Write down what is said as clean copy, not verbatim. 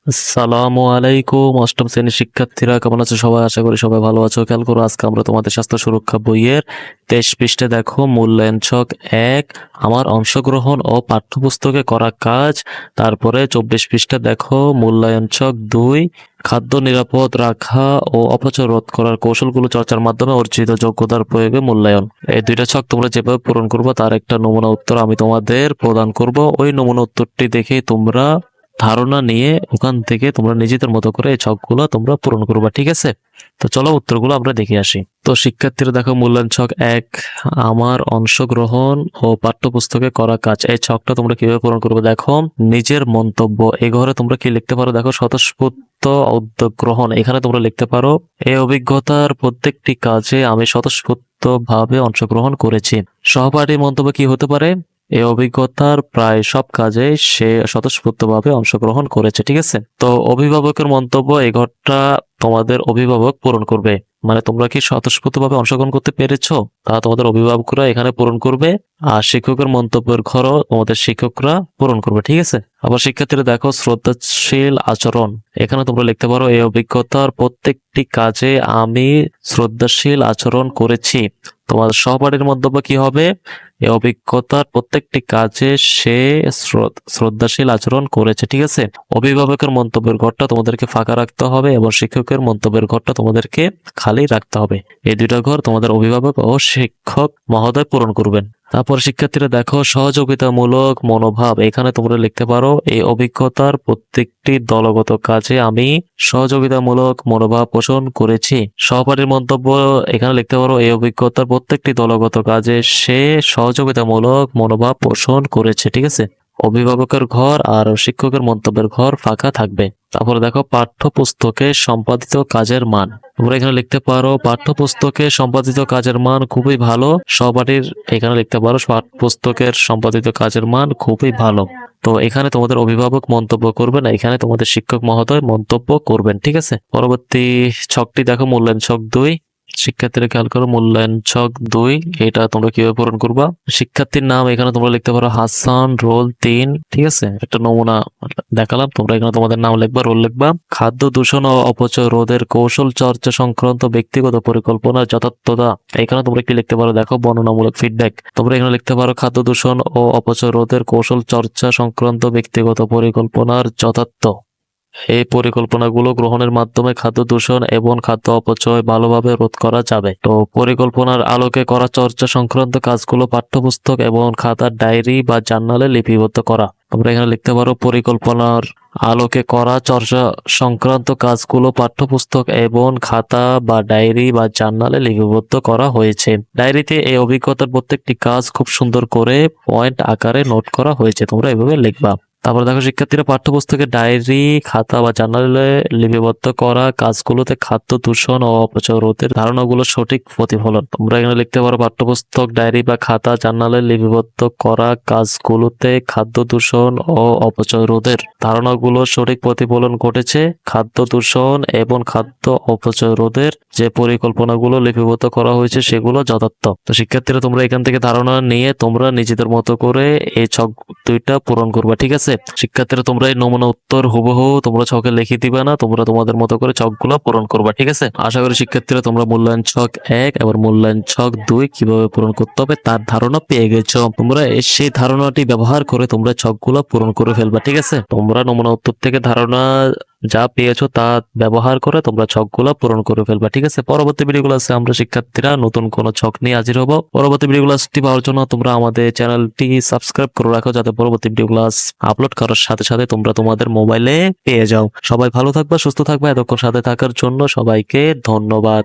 আসসালামু আলাইকুম। অষ্টম শ্রেণীর শিক্ষার্থীরা কেমন আছো সবাই? আশা করি সবাই ভালো আছো। খেয়াল করো, আজকে আমরা তোমাদের স্বাস্থ্য সুরক্ষা বইয়ের 23 পৃষ্ঠা দেখো মূল্যায়ন ছক 1 আমার অংশগ্রহণ ও পাঠ্যপুস্তকে করা কাজ। তারপরে 24 পৃষ্ঠা দেখো মূল্যায়ন ছক 2 খাদ্য নিরাপদ রাখা ও অপচয় রোধ করার কৌশলগুলো চর্চার মাধ্যমে অর্জিত যোগ্যতার প্রয়োগে মূল্যায়ন। এই দুইটা ছক তোমরা যেভাবে পূরণ করবে তার একটা নমুনা উত্তর আমি তোমাদের প্রদান করব। ওই নমুনা উত্তরটি দেখে তোমরা ধারণা নিয়ে ওখান থেকে তোমরা নিজেদের মতো করে এই ছকগুলো তোমরা পূরণ করবা, ঠিক আছে? তো চলো উত্তরগুলো আমরা দেখে আসি। তো শিক্ষার্থীরা দেখো মূল্যায়ন ছক 1 আমার অংশগ্রহণ ও পাঠ্যপুস্তকে করা কাজ। এই ছকটা তোমরা কিভাবে পূরণ করবে দেখো। নিজের মন্তব্য, এই ঘরে তোমরা কি লিখতে পারো দেখো, স্বতঃস্ফূর্ত উদ্যোগ গ্রহণ, এখানে তোমরা লিখতে পারো এই অভিজ্ঞতার প্রত্যেকটি কাজে আমি স্বতঃস্ফূর্ত ভাবে অংশগ্রহণ করেছি। সহপাঠীর মন্তব্য কি হতে পারে? এই অভিজ্ঞতার প্রায় সব কাজে সে স্বতঃস্ফূর্তভাবে অংশগ্রহণ করেছে, ঠিক আছে? তো অভিভাবকের মন্তব্য, এই ঘরটা তোমাদের অভিভাবক পূরণ করবে। মানে তোমরা কি স্বতঃস্ফূর্তভাবে অংশগ্রহণ করতে পেরেছো, তা তোমাদের অভিভাবকরা এখানে পূরণ করবে। আর শিক্ষকের মন্তব্যের ঘরও তোমাদের শিক্ষকরা পূরণ করবে, ঠিক আছে? আবার শিক্ষার্থীরা দেখো শ্রদ্ধাশীল আচরণ, এখানে তোমরা লিখতে পারো এই অভিজ্ঞতার প্রত্যেকটি কাজে আমি শ্রদ্ধাশীল আচরণ করেছি। তোমাদের সহপাঠীর মন্তব্য কি হবে? এই অভিজ্ঞতার প্রত্যেকটি কাজে সে শ্রদ্ধাশীল আচরণ করেছে, ঠিক আছে? অভিভাবকের মন্তব্যের ঘরটা তোমাদেরকে ফাঁকা রাখতে হবে এবং শিক্ষকের মন্তব্যের ঘরটা তোমাদেরকে খালি রাখতে হবে। এই দুইটা ঘর তোমাদের অভিভাবক ও শিক্ষক মহোদয় পূরণ করবেন। তারপর শিক্ষার্থীরা দেখো সহযোগিতামূলক মনোভাব, এখানে তোমরা লিখতে পারো এই অভিজ্ঞতার প্রত্যেকটি দলগত কাজে আমি সহযোগিতামূলক মনোভাব পোষণ করেছি। সহপাঠীর মন্তব্য, এখানে লিখতে পারো এই অভিজ্ঞতার প্রত্যেকটি দলগত কাজে সে সহযোগিতামূলক মনোভাব পোষণ করেছে, ঠিক আছে? অভিভাবকের ঘর আর শিক্ষকের মন্তব্যের ঘর ফাঁকা থাকবে। তারপরে দেখো পাঠ্যপুস্তকে সম্পাদিত কাজের মান, তোমরা এখানে লিখতে পারো পাঠ্যপুস্তকে সম্পাদিত কাজের মান খুবই ভালো। সহপাঠীর এখানে লিখতে পারো পাঠ্যপুস্তকের সম্পাদিত কাজের মান খুবই ভালো। তো এখানে তোমাদের অভিভাবক মন্তব্য করবেন, এখানে তোমাদের শিক্ষক মহোদয় মন্তব্য করবেন, ঠিক আছে? পরবর্তী ছকটি দেখো মূল্যায়ন ছক 2। শিক্ষার্থীরা খেয়াল করো মূল্যায়ন ছক 2, এটা তোমরা কিভাবে পূরণ করবা। শিক্ষার্থীর নাম এখানে তোমরা লিখতে পারো হাসান, রোল 3, ঠিক আছে? একটা নমুনা দেখালাম, তোমরা এখানে তোমাদের নাম লিখবা, রোল লিখবা। খাদ্য দূষণ ও অপচয় রোধের কৌশল চর্চা সংক্রান্ত ব্যক্তিগত পরিকল্পনার যথার্থতা, এখানে তোমরা কি লিখতে পারো দেখো বর্ণনামূলক ফিডব্যাক। তোমরা এখানে লিখতে পারো খাদ্য দূষণ ও অপচয় রোধের কৌশল চর্চা সংক্রান্ত ব্যক্তিগত পরিকল্পনার যথার্থ। এই পরিকল্পনাগুলো গ্রহণের মাধ্যমে খাদ্য দূষণ এবং খাদ্য অপচয় ভালোভাবে রোধ করা যাবে। তো পরিকল্পনার আলোকে করা চর্চা সংক্রান্ত কাজগুলো পাঠ্যপুস্তক এবং খাতার ডায়েরি বা জার্নালে লিপিবদ্ধ করা। তোমরা এখানে লিখতে পারো পরিকল্পনার আলোকে করা চর্চা সংক্রান্ত কাজগুলো পাঠ্যপুস্তক এবং খাতা বা ডায়েরি বা জার্নালে লিপিবদ্ধ করা হয়েছে। ডায়েরিতে এই অভিজ্ঞতার প্রত্যেকটি কাজ খুব সুন্দর করে পয়েন্ট আকারে নোট করা হয়েছে, তোমরা এভাবে লিখবা। তারপর দেখো শিক্ষার্থীরা পাঠ্যপুস্তকের ডায়েরি, খাতা বা জার্নালে লিপিবদ্ধ করা কাজগুলোতে খাদ্য দূষণ ও অপচয় রোধের ধারণাগুলো সঠিক প্রতিফলন। তোমরা এখানে লিখতে পারো পাঠ্যপুস্তক, ডায়েরি বা খাতা, জার্নালে লিপিবদ্ধ করা কাজগুলোতে খাদ্য দূষণ ও অপচয় রোধের ধারণাগুলো সঠিক প্রতিফলন ঘটেছে। খাদ্য দূষণ এবং খাদ্য অপচয় রোধের যে পরিকল্পনাগুলো লিপিবদ্ধ করা হয়েছে সেগুলো যথার্থ। তো শিক্ষার্থীরা তোমরা এখান থেকে ধারণা নিয়ে তোমরা নিজেদের মতো করে এই ছক 2টা পূরণ করবা, ঠিক আছে? শিক্ষার্থীরা তোমরা এই নমুনা উত্তর হুবহু তোমরা ছকে লিখে দিবে না, তোমরা তোমাদের মতো করে ছকগুলো পূরণ করবা, ঠিক আছে? আশা করি শিক্ষার্থীরা তোমরা মূল্যায়ন ছক 1 এবং মূল্যায়ন ছক 2 কিভাবে পূরণ করতে হবে তার ধারণা পেয়ে গেছো। তোমরা সেই ধারণাটি ব্যবহার করে তোমরা ছকগুলো পূরণ করে ফেলবা, ঠিক আছে? তোমরা নমুনা উত্তর থেকে ধারণা যা পেয়েছো তা ব্যবহার করে তোমরা ছকগুলো পূরণ করে ফেলবা, ঠিক আছে? পরবর্তী ভিডিওগুলো আছে আমরা শিক্ষার্থীরা নতুন কোন ছক নিয়ে হাজির হব। পরবর্তী ভিডিওগুলো পাওয়ার জন্য তোমরা আমাদের চ্যানেলটি সাবস্ক্রাইব করে রাখো, যাতে পরবর্তী ভিডিওগুলো আপলোড করার সাথে সাথে তোমরা তোমাদের মোবাইলে পেয়ে যাও। সবাই ভালো থাকবা, সুস্থ থাকবা। এতক্ষণ সাথে থাকার জন্য সবাইকে ধন্যবাদ।